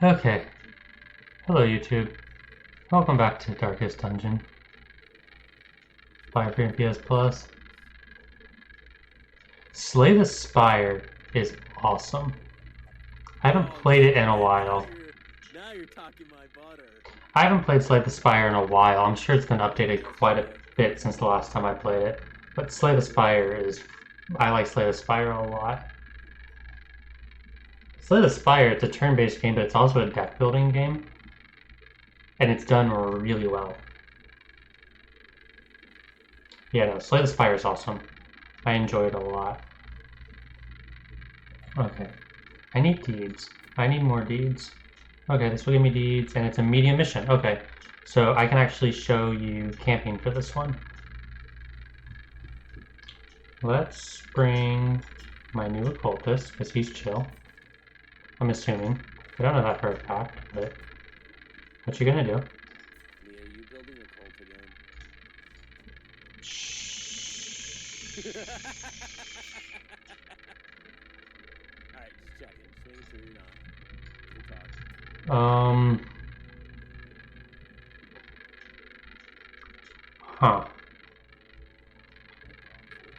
Okay. Hello, YouTube. Welcome back to Darkest Dungeon by PS Plus. Slay the Spire is awesome. I haven't played it in a while. Now you're talking my butter. I haven't played Slay the Spire in a while. I'm sure it's been updated quite a bit since the last time I played it. But Slay the Spire is... I like Slay the Spire a lot. Slay the Spire, it's a turn-based game, but it's also a deck-building game. And it's done really well. Yeah, no, Slay the Spire is awesome. I enjoy it a lot. Okay. I need deeds. I need more deeds. Okay, this will give me deeds, and it's a medium mission. Okay, so I can actually show you camping for this one. Let's bring my new occultist, because he's chill. I'm assuming. I don't know that for a fact, but... What you gonna do? Mia, are you building a cult again? Shh. Alright, just check it. Swing it through, not. We'll talk. Huh.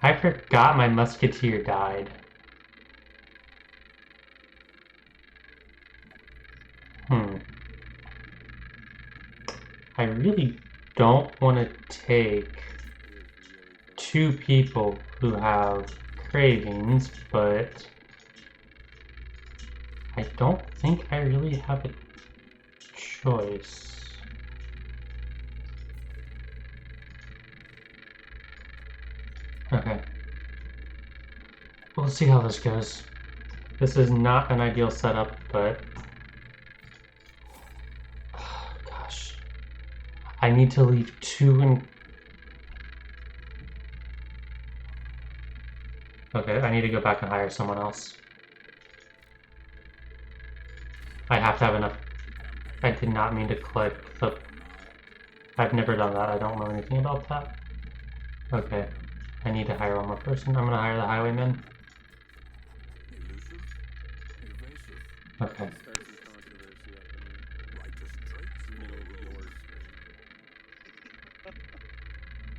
I forgot my musketeer died. I really don't want to take two people who have cravings, but I don't think I really have a choice. Okay. We'll see how this goes. This is not an ideal setup, but... Gosh. I need to leave two and... Okay, I need to go back and hire someone else. I have to have enough... I did not mean to click the... I've never done that. I don't know anything about that. Okay. I need to hire one more person. I'm gonna hire the highwayman. Okay.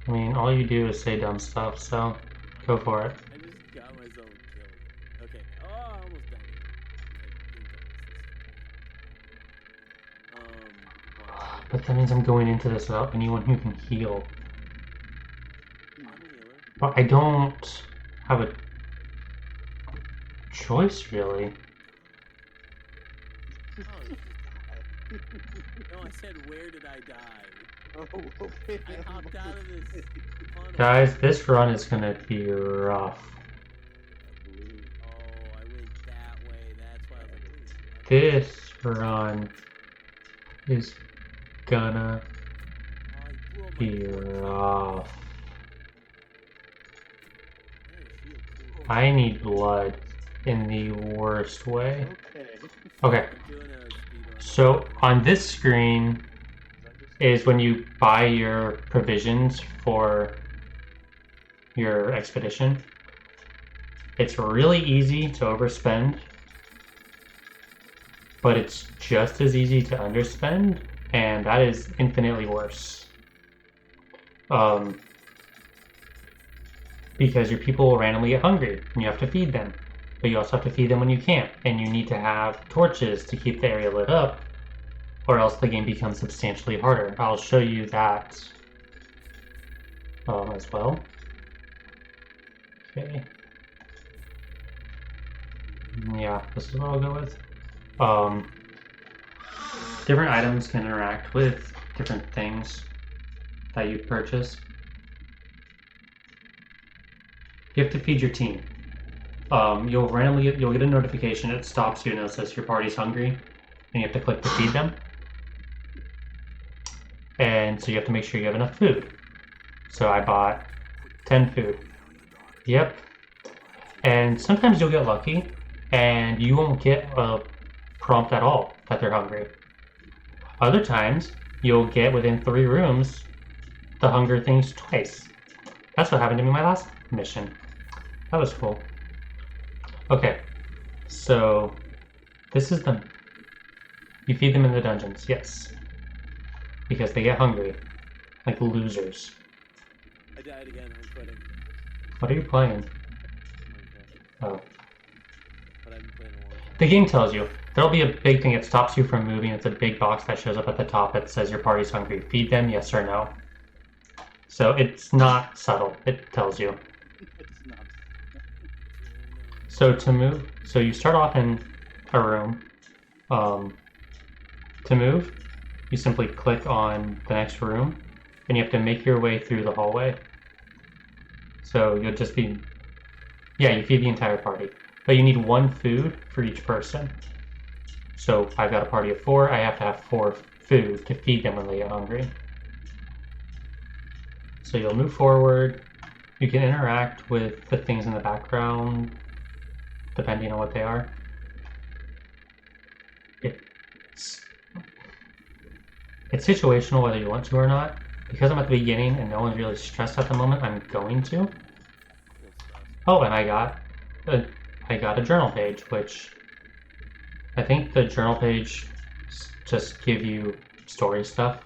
I mean, all you do is say dumb stuff, so go for it. I just got myself killed. Okay. Oh, I almost died. But that means I'm going into this without anyone who can heal. But I don't have a choice, really. Oh. No, I said, where did I die? Oh, okay. I hopped out of this funnel. Guys, this run is gonna be rough. Oh, I went that way. That's why I was like, This run is gonna be rough. I need blood in the worst way. Okay, so on this screen is when you buy your provisions for your expedition. It's really easy to overspend, but it's just as easy to underspend, and that is infinitely worse. Because your people will randomly get hungry, and you have to feed them. But you also have to feed them when you can't, and you need to have torches to keep the area lit up, or else the game becomes substantially harder. I'll show you that as well. Okay. Yeah, this is what I'll go with. Different items can interact with different things that you purchase. You have to feed your team. You'll get a notification. It stops you and it says your party's hungry, and you have to click to feed them. And so you have to make sure you have enough food. So I bought 10 food. Yep. And sometimes you'll get lucky, and you won't get a prompt at all that they're hungry. Other times, you'll get within 3 rooms the hunger things twice. That's what happened to me in my last mission. That was cool. Okay, so this is the You feed them in the dungeons, yes. Because they get hungry. Like losers. I died again. I'm quitting. What are you playing? Minecraft. Oh. But I've been playing a long time. The game tells you. There'll be a big thing. It stops you from moving. It's a big box that shows up at the top that says your party's hungry. Feed them, yes or no. So it's not subtle. It tells you. It's not. So to move, so you start off in a room. To move, you simply click on the next room, and you have to make your way through the hallway. So you'll just be, yeah, you feed the entire party, but you need 1 food for each person. So I've got a party of 4. I have to have 4 food to feed them when they get hungry. So you'll move forward. You can interact with the things in the background, depending on what they are. It's situational whether you want to or not. Because I'm at the beginning and no one's really stressed at the moment, I'm going to. Oh, and I got a journal page, which I think the journal page just give you story stuff.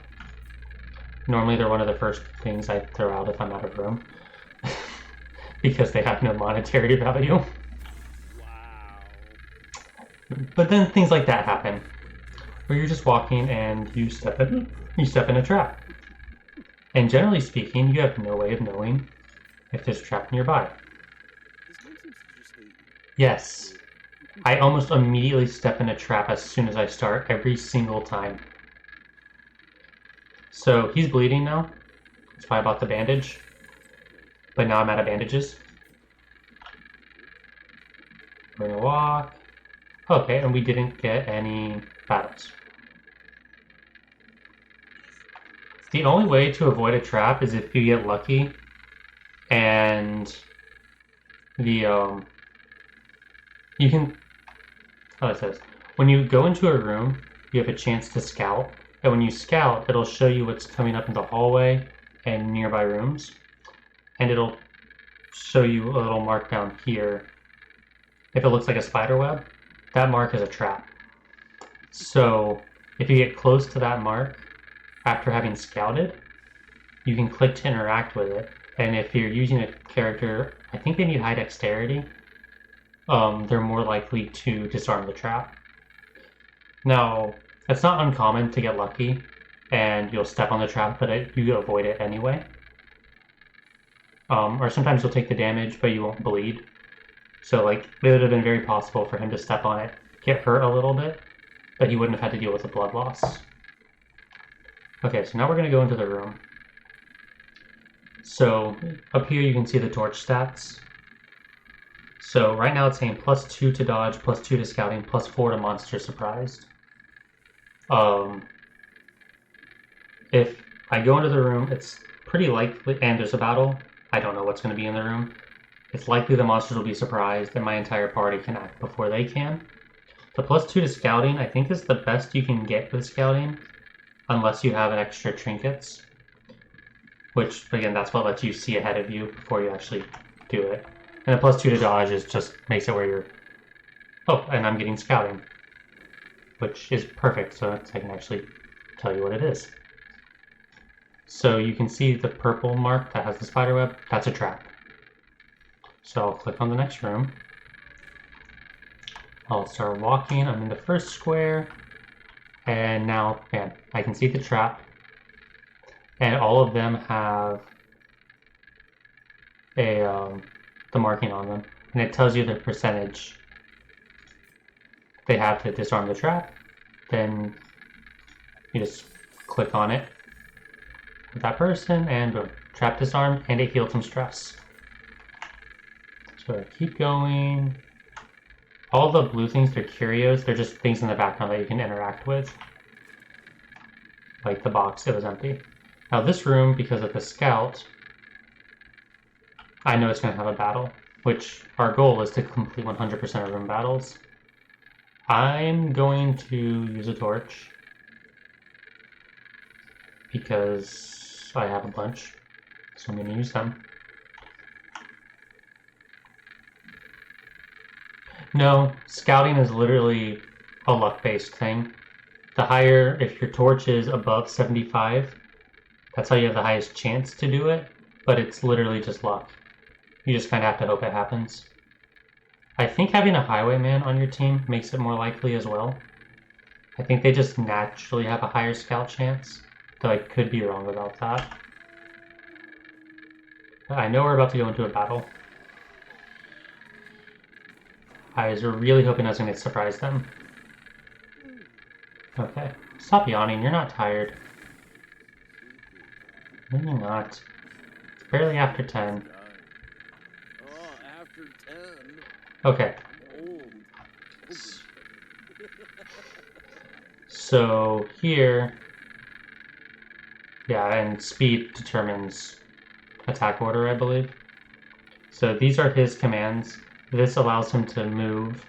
Normally they're one of the first things I throw out if I'm out of room. Because they have no monetary value. Wow. But then things like that happen. Where you're just walking and you step in a trap. And generally speaking, you have no way of knowing if there's a trap nearby. This game seems to just hate you. Yes. I almost immediately step in a trap as soon as I start, every single time. So he's bleeding now. That's why I bought the bandage. But now I'm out of bandages. We're gonna walk. Okay, and we didn't get any battles. The only way to avoid a trap is if you get lucky and the you can, oh, it says when you go into a room you have a chance to scout, and when you scout it'll show you what's coming up in the hallway and nearby rooms, and it'll show you a little mark down here. If it looks like a spider web, that mark is a trap. So if you get close to that mark after having scouted, you can click to interact with it. And if you're using a character, I think they need high dexterity, they're more likely to disarm the trap. Now, it's not uncommon to get lucky and you'll step on the trap, but you avoid it anyway. Or sometimes you'll take the damage, but you won't bleed. So like, it would have been very possible for him to step on it, get hurt a little bit, but he wouldn't have had to deal with the blood loss. Okay, so now we're going to go into the room. So up here you can see the torch stats. So right now it's saying +2 to dodge, +2 to scouting, +4 to monster surprised. If I go into the room, it's pretty likely, and there's a battle, I don't know what's going to be in the room. It's likely the monsters will be surprised and my entire party can act before they can. The +2 to scouting, I think, is the best you can get with scouting, unless you have extra trinkets. Which, again, that's what lets you see ahead of you before you actually do it. And the +2 to dodge is just makes it where you're... Oh, and I'm getting scouting. Which is perfect, so I can actually tell you what it is. So you can see the purple mark that has the spider web, that's a trap. So I'll click on the next room. I'll start walking, I'm in the first square, and now, man, I can see the trap. And all of them have the marking on them, and it tells you the percentage they have to disarm the trap. Then you just click on it with that person, and boom, trap disarmed, and it healed some stress. So I keep going. All the blue things, they're curios. They're just things in the background that you can interact with. Like the box, it was empty. Now this room, because of the scout, I know it's going to have a battle, which our goal is to complete 100% of room battles. I'm going to use a torch because I have a bunch, so I'm going to use them. No, scouting is literally a luck-based thing. The higher, if your torch is above 75, that's how you have the highest chance to do it, but it's literally just luck. You just kind of have to hope it happens. I think having a highwayman on your team makes it more likely as well. I think they just naturally have a higher scout chance, though I could be wrong about that. I know we're about to go into a battle. I was really hoping I was going to surprise them. Okay. Stop yawning, you're not tired. No, you're not. It's barely after 10. Oh, after 10. Okay. Old. So here, yeah, and speed determines attack order, I believe. So these are his commands. This allows him to move.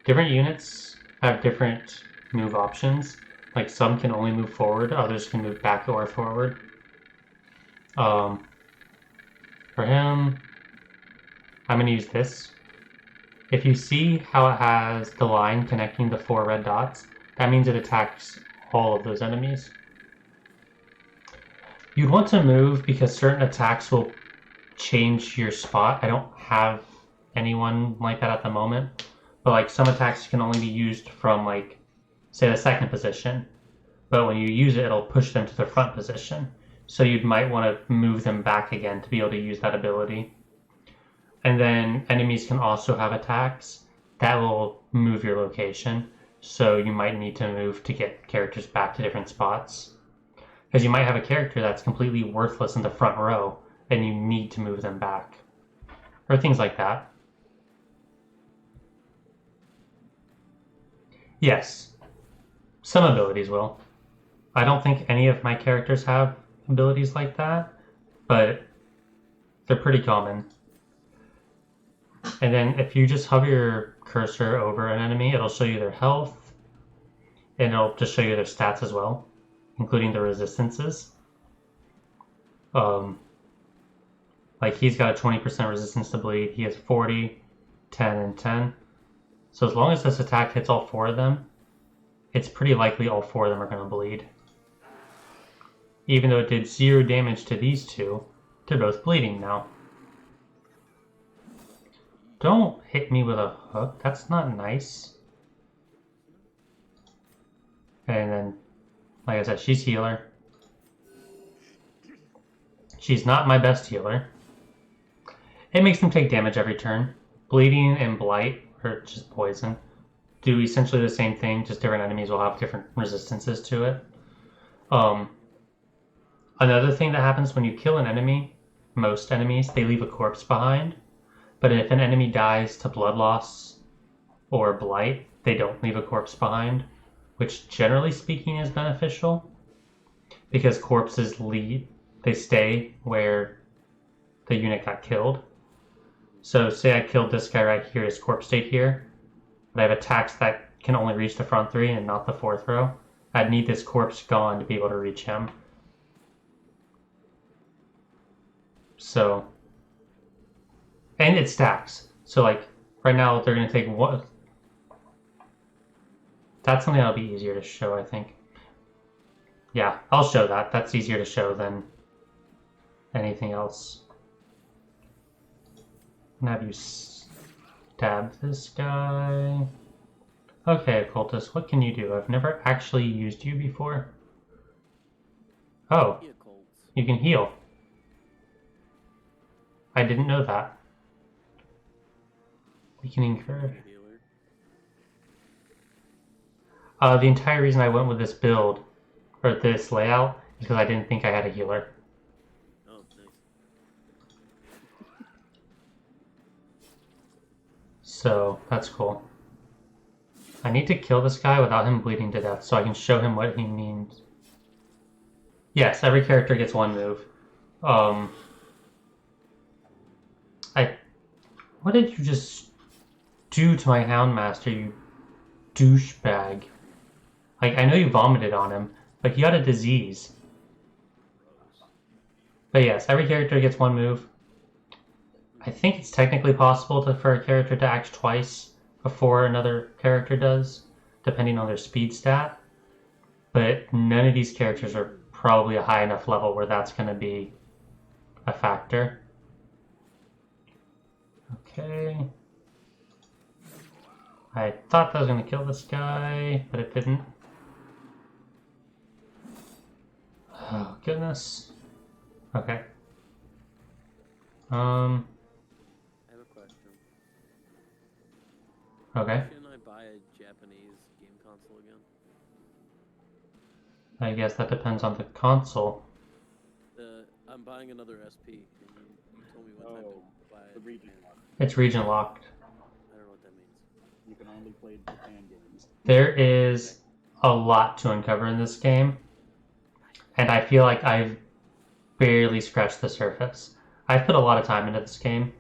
Different units have different move options. Like some can only move forward, others can move back or forward. For him, I'm going to use this. If you see how it has the line connecting the 4 red dots, that means it attacks all of those enemies. You'd want to move because certain attacks will change your spot. I don't have anyone like that at the moment, but like some attacks can only be used from like, say the second position, but when you use it, it'll push them to the front position. So you might want to move them back again to be able to use that ability. And then enemies can also have attacks that will move your location. So you might need to move to get characters back to different spots. Because you might have a character that's completely worthless in the front row and you need to move them back. Or things like that. Yes, some abilities will. I don't think any of my characters have abilities like that, but they're pretty common. And then if you just hover your cursor over an enemy, it'll show you their health, and it'll just show you their stats as well, including the resistances. Like he's got a 20% resistance to bleed, he has 40, 10, and 10. So as long as this attack hits all 4 of them, it's pretty likely all 4 of them are going to bleed. Even though it did 0 damage to these 2, they're both bleeding now. Don't hit me with a hook, that's not nice. And then, like I said, she's healer. She's not my best healer. It makes them take damage every turn. Bleeding and blight, or just poison, do essentially the same thing, just different enemies will have different resistances to it. Another thing that happens when you kill an enemy, most enemies, they leave a corpse behind. But if an enemy dies to blood loss or blight, they don't leave a corpse behind, which generally speaking is beneficial because corpses they stay where the unit got killed. So say I killed this guy right here, his corpse stayed here, but I have attacks that can only reach the front 3 and not the 4th row. I'd need this corpse gone to be able to reach him. So, and it stacks. So like, right now they're going to take one. That's something that'll be easier to show, I think. Yeah, I'll show that. That's easier to show than anything else. And have you stab this guy. Okay, Occultist, what can you do? I've never actually used you before. Oh, you can heal. I didn't know that. Weakening curve. The entire reason I went with this build, or this layout, is because I didn't think I had a healer. Oh, nice. So, that's cool. I need to kill this guy without him bleeding to death, so I can show him what he means. Yes, every character gets one move. What did you just do to my Houndmaster, you douchebag? Like, I know you vomited on him, but he got a disease. But yes, every character gets one move. I think it's technically possible for a character to act twice before another character does, depending on their speed stat. but none of these characters are probably a high enough level where that's going to be a factor. Okay. I thought that was going to kill this guy, but it didn't. Oh, goodness. Okay. I have a question. Okay. Shouldn't I buy a Japanese game console again? I guess that depends on the console. I'm buying another SP, and you told me what time to buy The it. region lock. It's region locked. I don't know what that means. You can only play Japan games. There is a lot to uncover in this game, and I feel like I've barely scratched the surface. I've put a lot of time into this game,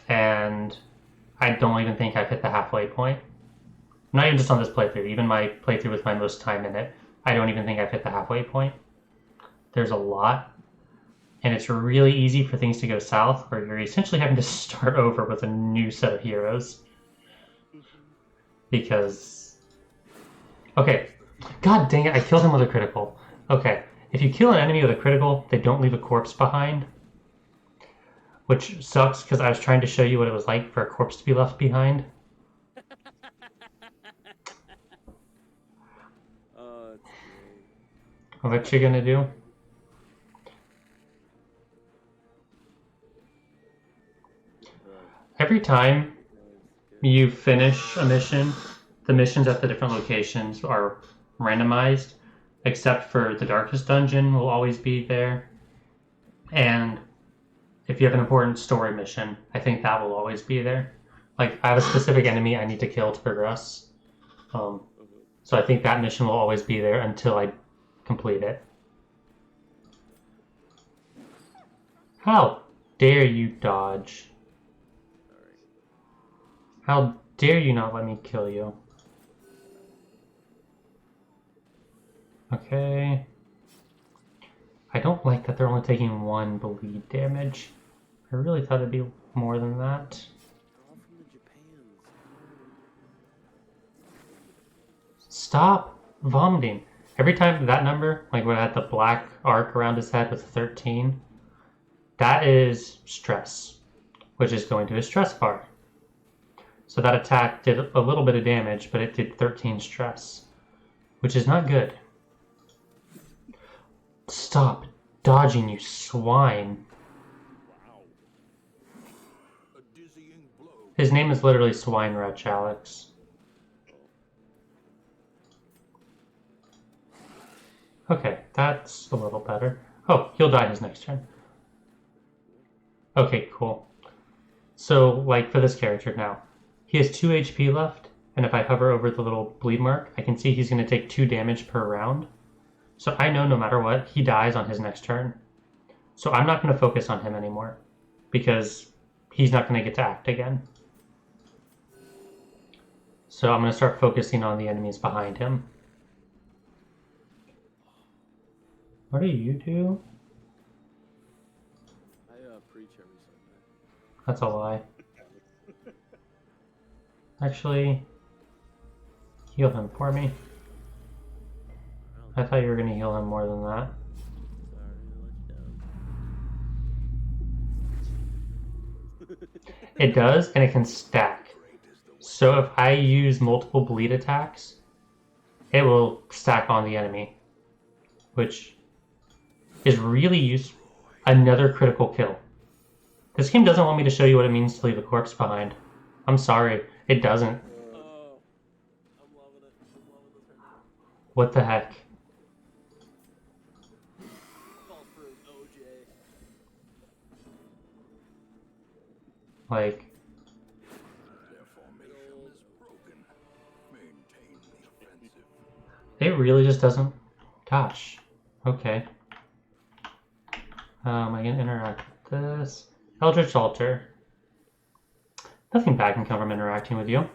and I don't even think I've hit the halfway point. Not even just on this playthrough, even my playthrough with my most time in it, I don't even think I've hit the halfway point. There's a lot, and it's really easy for things to go south, where you're essentially having to start over with a new set of heroes. Because... Okay. God dang it, I killed him with a critical. Okay, if you kill an enemy with a critical, they don't leave a corpse behind. Which sucks, because I was trying to show you what it was like for a corpse to be left behind. Oh, it's great. What you gonna do? Every time you finish a mission, the missions at the different locations are randomized, except for the Darkest Dungeon will always be there. And if you have an important story mission, I think that will always be there. Like, I have a specific enemy I need to kill to progress. So I think that mission will always be there until I complete it. How dare you dodge? Sorry. How dare you not let me kill you? Okay. I don't like that they're only taking 1 bleed damage. I really thought it'd be more than that. They're all from the Japans. Stop vomiting. Every time that number, like when I had the black arc around his head with 13, that is stress, which is going to his stress bar. So that attack did a little bit of damage, but it did 13 stress, which is not good. Stop dodging, you swine. Wow. A dizzying blow. His name is literally Swine Wretch, Alex. Okay, that's a little better. Oh, he'll die his next turn. Okay, cool. So, like, for this character now, he has 2 HP left, and if I hover over the little bleed mark, I can see he's going to take 2 damage per round. So I know no matter what, he dies on his next turn. So I'm not going to focus on him anymore, because he's not going to get to act again. So I'm going to start focusing on the enemies behind him. What do you do? I preach every Sunday. That's a lie. Actually, heal him for me. I thought you were going to heal him more than that. Sorry, I let you down. It does, and it can stack. So if I use multiple bleed attacks, it will stack on the enemy, which is really useful. Another critical kill. This game doesn't want me to show you what it means to leave a corpse behind. I'm sorry, it doesn't. Oh, I'm loving it. I'm loving this right now. What the heck? Fall through, OJ. Like, Their formation is broken. Maintain the offensive. it really just doesn't... Gosh. Okay. I can interact with this. Eldritch Altar. Nothing bad can come from interacting with you.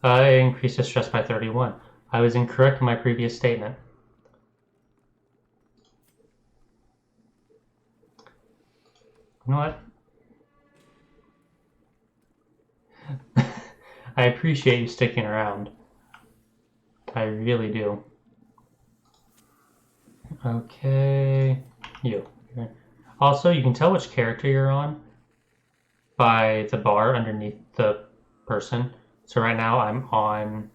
I increased his stress by 31. I was incorrect in my previous statement. You know what? I appreciate you sticking around. I really do. Okay. You. Also, you can tell which character you're on by the bar underneath the person. So right now I'm on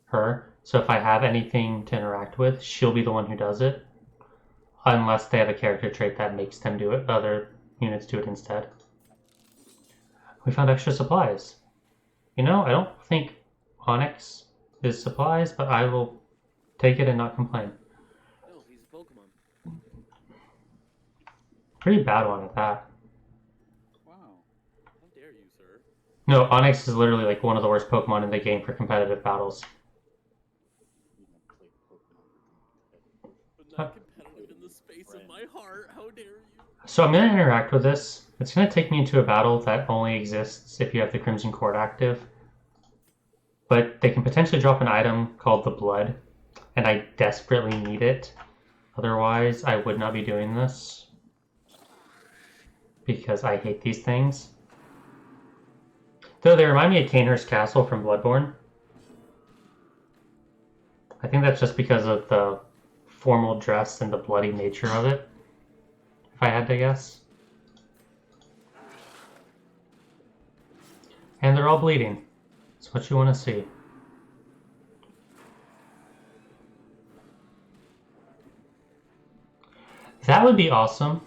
her. So if I have anything to interact with, she'll be the one who does it. Unless they have a character trait that makes them do it, other units do it instead. We found extra supplies. You know, I don't think Onyx is supplies, but I will take it and not complain. No, he's a Pokemon. Pretty bad one at that. Wow. How dare you, sir? No, Onyx is literally like one of the worst Pokemon in the game for competitive battles. You never played Pokemon. But not competitive in the space of my heart. How dare you? So I'm going to interact with this. It's going to take me into a battle that only exists if you have the Crimson Court active. But they can potentially drop an item called the Blood, and I desperately need it. Otherwise, I would not be doing this. Because I hate these things. Though they remind me of Canehurst Castle from Bloodborne. I think that's just because of the formal dress and the bloody nature of it. If I had to guess. And they're all bleeding. That's what you want to see. That would be awesome.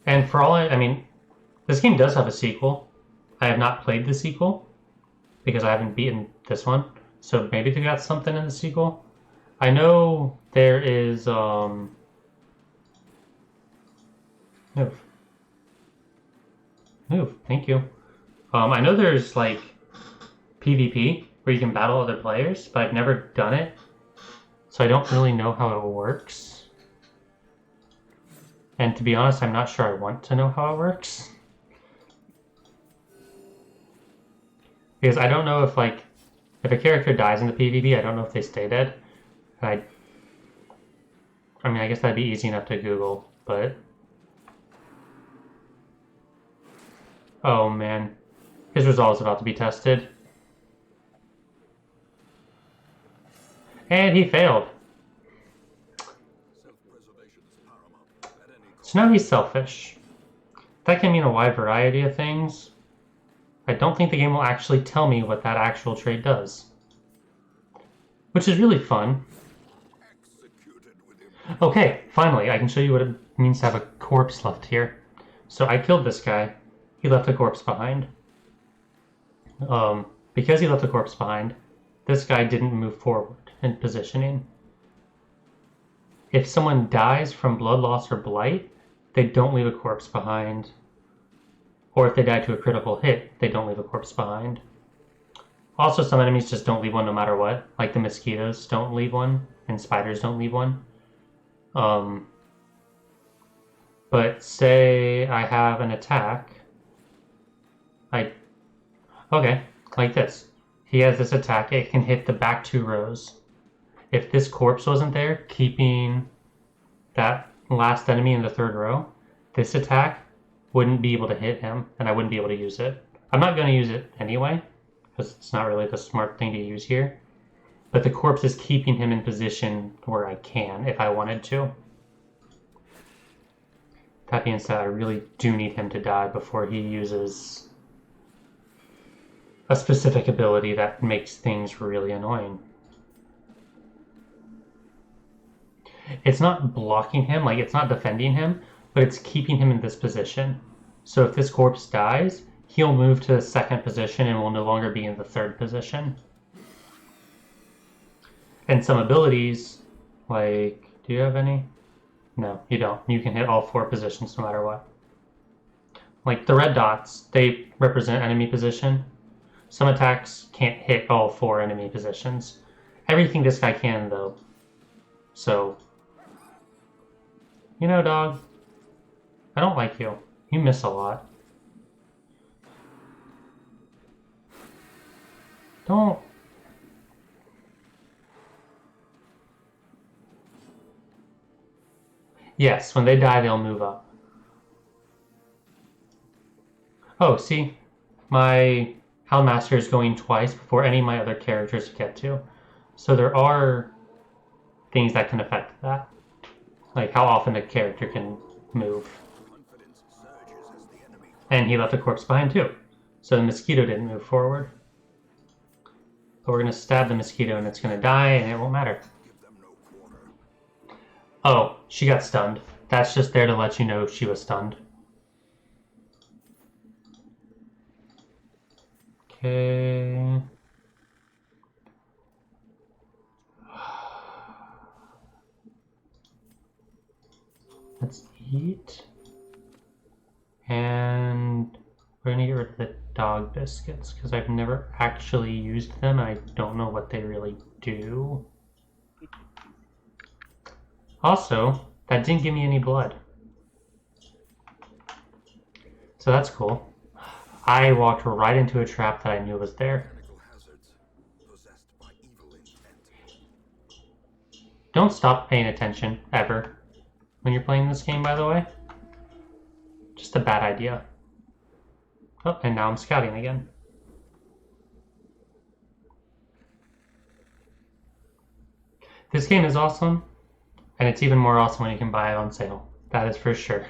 And for all I mean, this game does have a sequel. I have not played the sequel because I haven't beaten this one. So maybe they got something in the sequel. I know there is move. Move, thank you. I know there's like PvP where you can battle other players, but I've never done it. So I don't really know how it works. And to be honest, I'm not sure I want to know how it works. Because I don't know if like, if a character dies in the PvP, I don't know if they stay dead. And I mean, I guess that'd be easy enough to Google, but... Oh man, his resolve is about to be tested. And he failed. So now he's selfish. That can mean a wide variety of things. I don't think the game will actually tell me what that actual trait does. Which is really fun. Okay, finally, I can show you what it means to have a corpse left here. So I killed this guy. He left a corpse behind. Because he left a corpse behind, this guy didn't move forward in positioning. If someone dies from blood loss or blight, they don't leave a corpse behind. Or if they die to a critical hit, they don't leave a corpse behind. Also, some enemies just don't leave one no matter what. Like the mosquitoes don't leave one, and spiders don't leave one. But say I have an attack. Okay, like this. He has this attack, it can hit the back 2 rows. If this corpse wasn't there, keeping that last enemy in the 3rd row, this attack wouldn't be able to hit him, and I wouldn't be able to use it. I'm not going to use it anyway, because it's not really the smart thing to use here. But the corpse is keeping him in position where I can, if I wanted to. That being said, I really do need him to die before he uses a specific ability that makes things really annoying. It's not blocking him, like it's not defending him, but it's keeping him in this position. So if this corpse dies, he'll move to the 2nd position and will no longer be in the 3rd position. And some abilities, like, do you have any? No, you don't. You can hit all 4 positions no matter what. Like the red dots, they represent enemy position. Some attacks can't hit all 4 enemy positions. Everything this guy can, though. So, you know, dog, I don't like you. You miss a lot. Don't. Yes, when they die, they'll move up. Oh, see? My Houndmaster is going twice before any of my other characters get to. So there things that can affect that. Like how often the character can move. Confidence surges as the enemy And he left a corpse behind too. So the mosquito didn't move forward. But we're going to stab the mosquito and it's going to die and it won't matter. give them no quarter. Oh, she got stunned. That's just there to let you know she was stunned. Okay. Let's eat. And we're gonna get rid of the dog biscuits because I've never actually used them. I don't know what they really do. Also, that didn't give me any blood. So that's cool. I walked right into a trap that I knew was there. Mechanical hazards possessed by evil intent. Don't stop paying attention, ever, when you're playing this game, by the way. Just a bad idea. Oh, and now I'm scouting again. This game is awesome, and it's even more awesome when you can buy it on sale. That is for sure.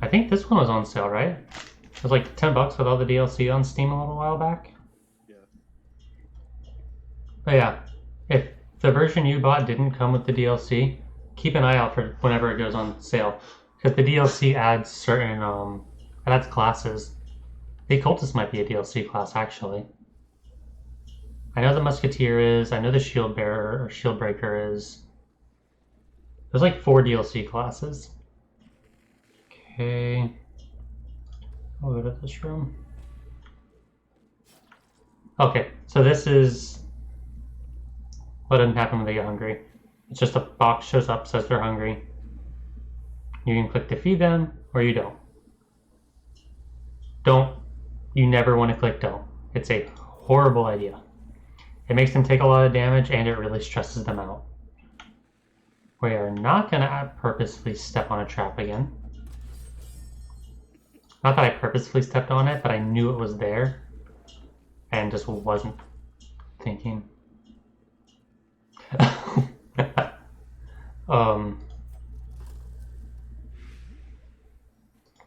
I think this one was on sale, right? It was like 10 bucks with all the DLC on Steam a little while back. Yeah. But yeah, if the version you bought didn't come with the DLC, keep an eye out for whenever it goes on sale. Because the DLC adds certain, it adds classes. The Cultist might be a DLC class, actually. I know the Musketeer is, I know the Shield Bearer or Shield Breaker is. There's like 4 DLC classes. Okay. I'll go to this room. Okay, so this is what doesn't happen when they get hungry. It's just a box shows up, says they're hungry. You can click to feed them, or you don't. Don't. You never want to click don't. It's a horrible idea. It makes them take a lot of damage, and it really stresses them out. We are not going to purposefully step on a trap again. Not that I purposefully stepped on it, but I knew it was there, and just wasn't thinking.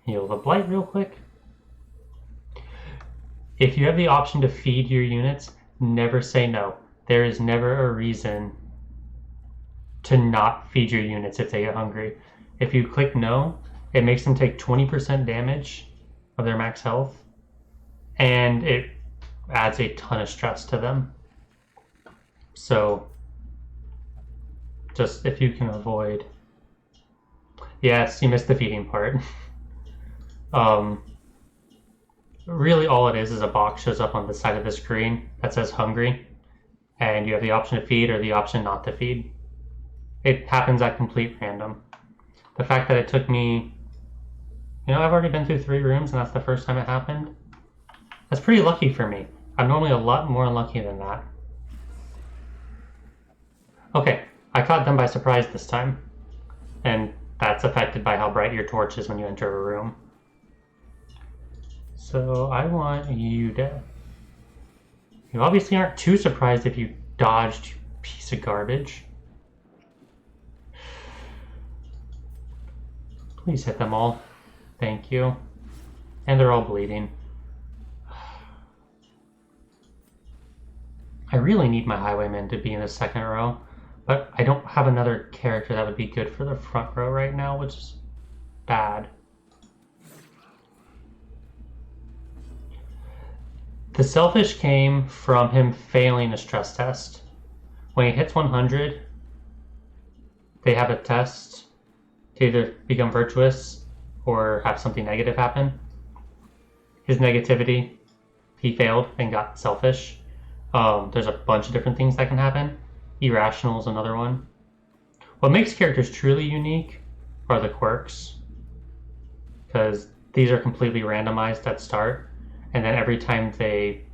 Heal the blight real quick. If you have the option to feed your units, never say no. There is never a reason to not feed your units if they get hungry. If you click no, it makes them take 20% damage of their max health, and it adds a ton of stress to them. So, just if you can avoid... Yes, you missed the feeding part. Really all it is a box shows up on the side of the screen that says hungry, and you have the option to feed or the option not to feed. It happens at complete random. The fact that it took me, I've already been through 3 rooms and that's the first time it happened. That's pretty lucky for me. I'm normally a lot more unlucky than that. Okay, I caught them by surprise this time, and that's affected by how bright your torch is when you enter a room. So I want you to... You obviously aren't too surprised if you dodged, you piece of garbage. Please hit them all. Thank you. And they're all bleeding. I really need my highwayman to be in the second row, but I don't have another character that would be good for the front row right now, which is bad. The Selfish came from him failing a stress test. When he hits 100, they have a test to either become virtuous or have something negative happen. His negativity, he failed and got selfish. There's a bunch of different things that can happen. Irrational is another one. What makes characters truly unique are the quirks, because these are completely randomized at start. And then every time they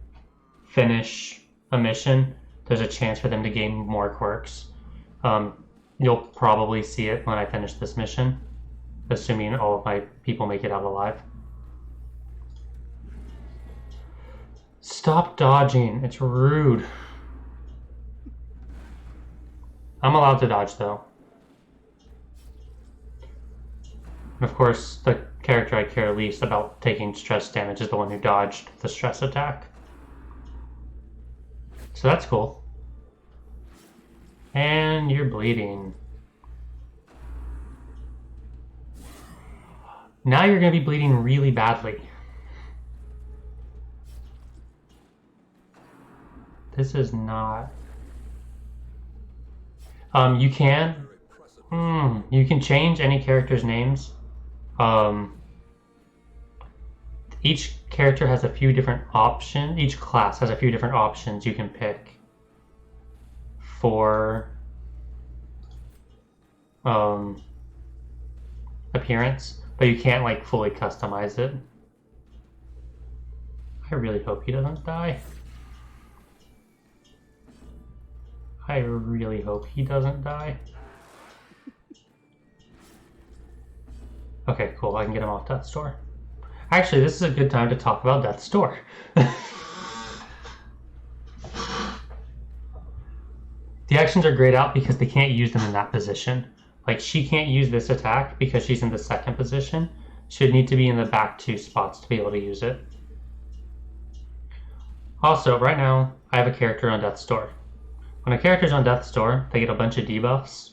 finish a mission, there's a chance for them to gain more quirks. You'll probably see it when I finish this mission, assuming all of my people make it out alive. Stop dodging, it's rude. I'm allowed to dodge though. And of course, the character I care least about taking stress damage is the one who dodged the stress attack. So that's cool. And you're bleeding. Now you're going to be bleeding really badly. This is not... you can change any character's names. Each character has a few different options. Each class has a few different options you can pick for appearance, but you can't like fully customize it. I really hope he doesn't die. I really hope he doesn't die. Okay, cool. I can get him off Death's Door. Actually, this is a good time to talk about Death's Door. The actions are grayed out because they can't use them in that position. Like, she can't use this attack because she's in the second position. She'd need to be in the back two spots to be able to use it. Also, right now, I have a character on Death's Door. When a character's on Death's Door, they get a bunch of debuffs.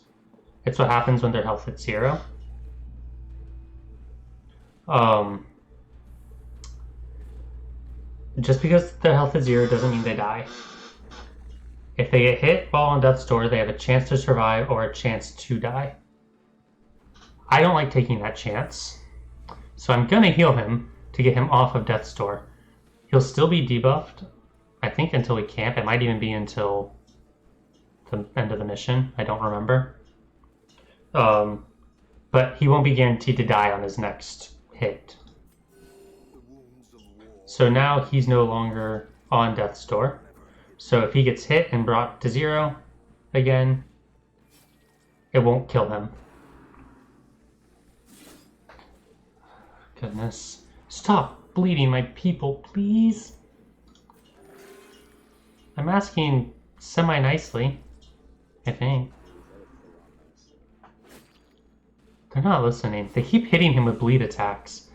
It's what happens when their health hits 0. Just because their health is 0 doesn't mean they die. If they get hit while on Death's Door, they have a chance to survive or a chance to die. I don't like taking that chance, so I'm gonna heal him to get him off of Death's Door. He'll still be debuffed, I think, until we camp. It might even be until the end of the mission. I don't remember. But he won't be guaranteed to die on his next hit. So now he's no longer on Death's Door. So if he gets hit and brought to 0 again, it won't kill him. Goodness. Stop bleeding my people, please. I'm asking semi-nicely, I think. They're not listening. They keep hitting him with bleed attacks.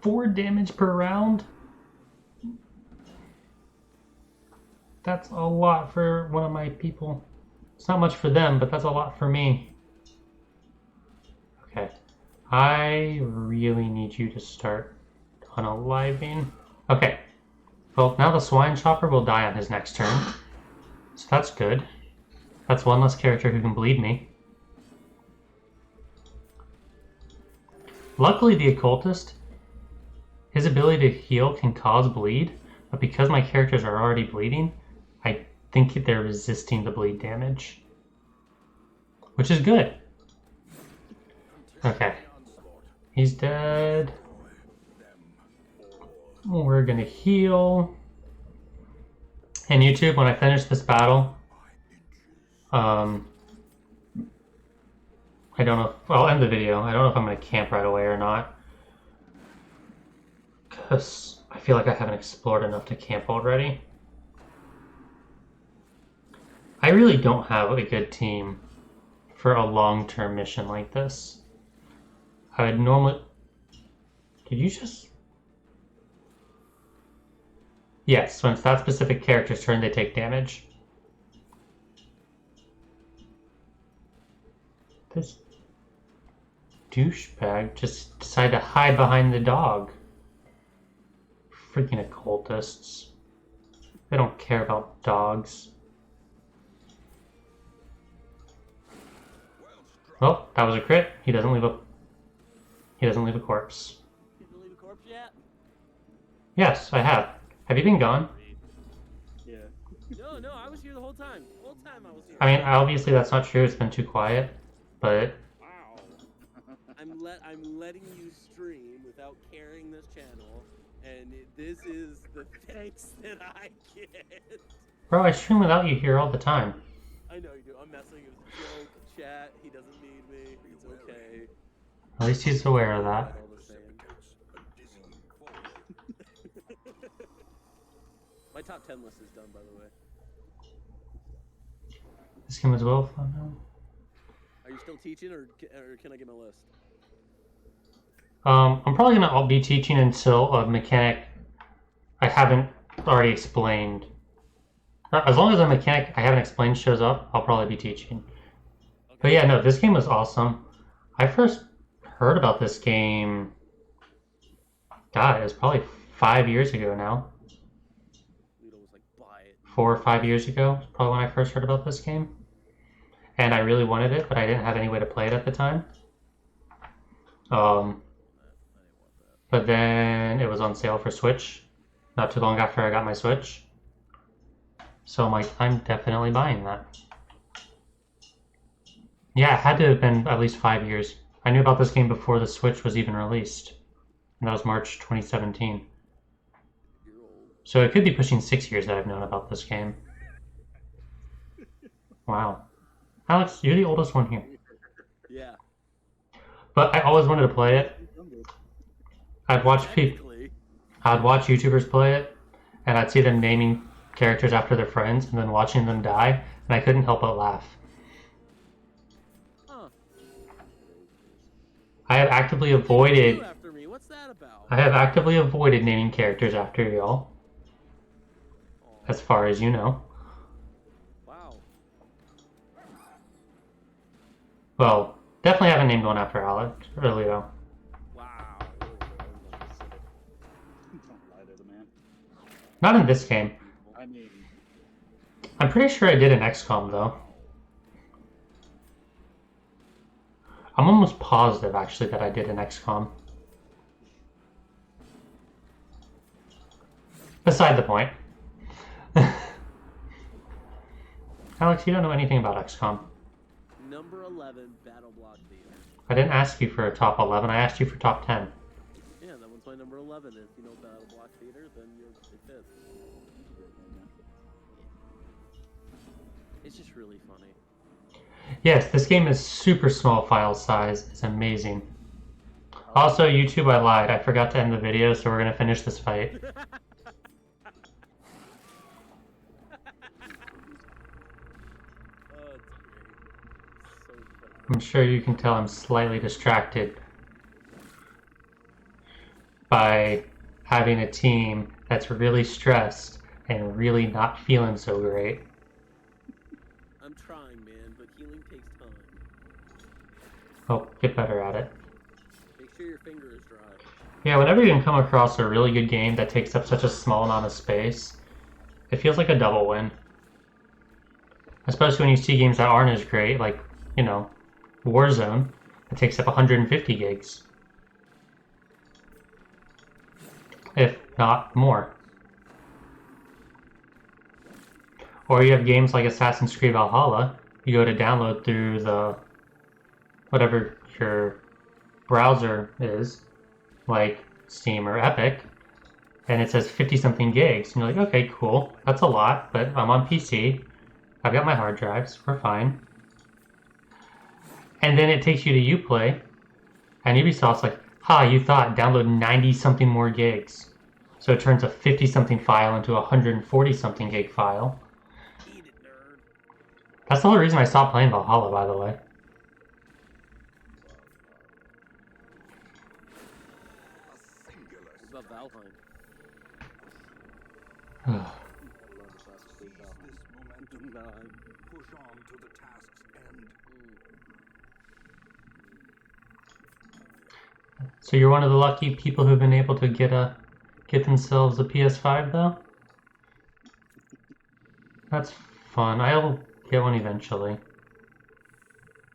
4 damage per round? That's a lot for one of my people. It's not much for them, but that's a lot for me. Okay. I really need you to start unaliving. Okay. Well, now the Swine Chopper will die on his next turn. So that's good. That's one less character who can bleed me. Luckily, the Occultist, his ability to heal can cause bleed, but because my characters are already bleeding, I think they're resisting the bleed damage. Which is good. Okay. He's dead. We're gonna heal. And YouTube, when I finish this battle, I don't know if, I'll end the video. I don't know if I'm going to camp right away or not. Because I feel like I haven't explored enough to camp already. I really don't have a good team for a long-term mission like this. I would normally... Did you just... Yes, when it's that specific character's turn, they take damage. This douchebag just decided to hide behind the dog. Freaking occultists. They don't care about dogs. Well, that was a crit. He doesn't leave a corpse. Did you leave a corpse yet? Yes, I have. Have you been gone? Yeah. No, I was here the whole time. The whole time I was here. I mean, obviously that's not true. It's been too quiet, but Wow. I'm letting you stream without carrying this channel, and this is the thanks that I get. bro, I stream without you here all the time. I know you do. I'm messing. It was a joke. Chat. He doesn't need me. It's okay. At least he's aware of that. All the same. My top 10 list is done, by the way. This game was well fun. Are you still teaching, or can I get my list? I'm probably gonna be teaching until a mechanic I haven't already explained. As long as a mechanic I haven't explained shows up, I'll probably be teaching. Okay. But yeah, no, this game was awesome. I first heard about this game, God, it was probably 5 years ago now. Ludo was like, buy it. 4 or 5 years ago, probably when I first heard about this game. And I really wanted it, but I didn't have any way to play it at the time. But then it was on sale for Switch not too long after I got my Switch. So I'm like, I'm definitely buying that. Yeah, it had to have been at least 5 years. I knew about this game before the Switch was even released. And that was March 2017. You're old. So it could be pushing 6 years that I've known about this game. Wow. Alex, you're the oldest one here. Yeah. But I always wanted to play it. I'd watch Technically. I'd watch YouTubers play it, and I'd see them naming characters after their friends, and then watching them die, and I couldn't help but laugh. Huh. I have actively avoided. You after me. What's that about? I have actively avoided naming characters after y'all, Aw, as far as you know. wow. Well, definitely haven't named one after Alex or Leo. Wow. Don't lie to the man. Not in this game. I mean, I'm pretty sure I did in XCOM though. I'm almost positive actually that I did in XCOM. Beside the point. Alex, you don't know anything about XCOM. Number 11, Battle Block Theater. I didn't ask you for a top 11, I asked you for top 10. Yeah, that one's my number 11. If you know Battle Block Theater, then you're fifth. It's just really funny. Yes, this game is super small file size. It's amazing. Also, YouTube, I lied. I forgot to end the video, so we're going to finish this fight. Oh, it's great. So funny. I'm sure you can tell I'm slightly distracted by having a team that's really stressed and really not feeling so great. I'm trying, man, but healing takes time. Oh, get better at it. Make sure your finger is dry. Yeah, whenever you can come across a really good game that takes up such a small amount of space, it feels like a double win. Especially when you see games that aren't as great, like, you know, Warzone, that takes up 150 gigs. If not more. Or you have games like Assassin's Creed Valhalla, you go to download through the whatever your browser is, like Steam or Epic, and it says 50 something gigs, and you're like, okay, cool, that's a lot, but I'm on PC, I've got my hard drives, we're fine. And then it takes you to Uplay, and Ubisoft's like, ha, you thought, download 90 something more gigs. So it turns a 50 something file into a 140 something gig file. Eat it, nerd. That's the whole reason I stopped playing Valhalla, by the way. A singular What about Valheim? I love Assassin's Creed seize Valhalla. this momentum. Valheim. Push on to the task's end. So you're one of the lucky people who've been able to get themselves a PS5, though? That's fun. I'll get one eventually.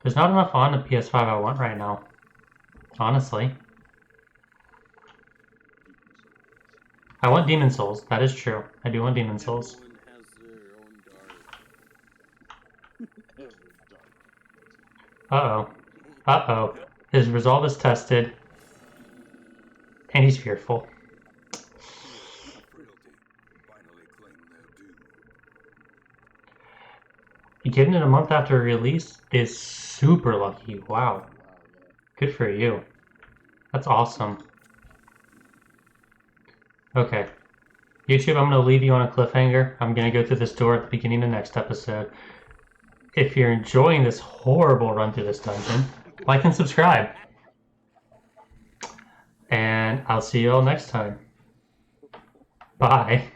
There's not enough on the PS5 I want right now. Honestly. I want Demon Souls. That is true. I do want Demon Souls. Everyone has their own guard. Uh-oh. Uh-oh. His resolve is tested. And he's fearful. Frailty finally claim their due. Getting it a month after release is super lucky. Wow. Wow, yeah. Good for you. That's awesome. Okay. YouTube, I'm going to leave you on a cliffhanger. I'm going to go through this door at the beginning of the next episode. if you're enjoying this horrible run through this dungeon, like and subscribe. And I'll see you all next time. Bye.